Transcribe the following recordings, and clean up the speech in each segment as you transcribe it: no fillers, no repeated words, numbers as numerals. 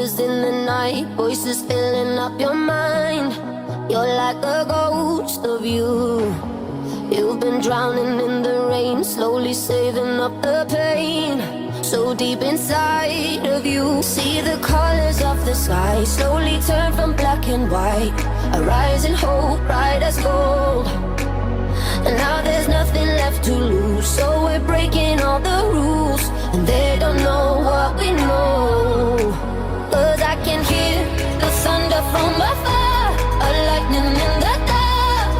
wanders in the night, voices filling up your mind. You're like a ghost of you. You've been drowning in the rain, slowly saving up the pain. So deep inside of you, see the colors of the sky slowly turn from black and white. A rising hope, bright as gold. And now there's nothing left to lose, so we're breaking all the rules. And they don't know what we know, 'cause I can hear the thunder from afar, a lightning in the dark.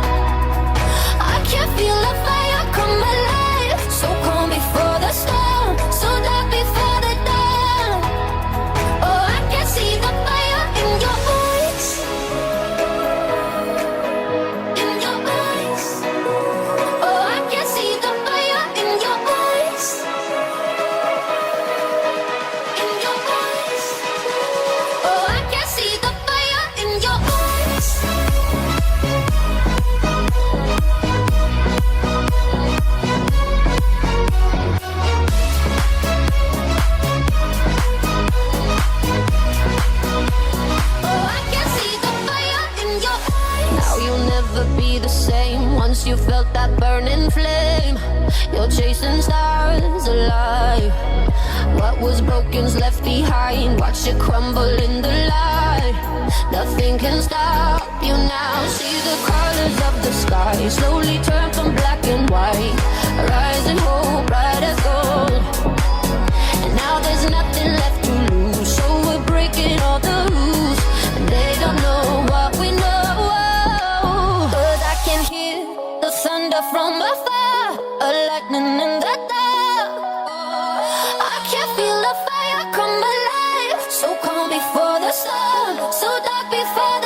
I can feel the fire come alive, so calm before the storm, so dark before the dawn. Oh, I can see the fire in your eyes, in your eyes. Oh, I can see the fire in your eyes, in your eyes. Oh, I can see the fire in your eyes. Oh, I can see the fire in your eyes. Now you'll never be the same. Once you felt that burning flame, you're chasing stars alive. What was broken's left behind. Watch it crumble in the light. Nothing can stop you now. See the colors of the sky slowly turn from black and white. A rising hope, bright as gold. And now there's nothing left to lose, so we're breaking all the rules. And they don't know what we know, 'cause I can hear the thunder from afar, a lightning in the dark. I can feel the fire come alive, so calm before the storm, so dark before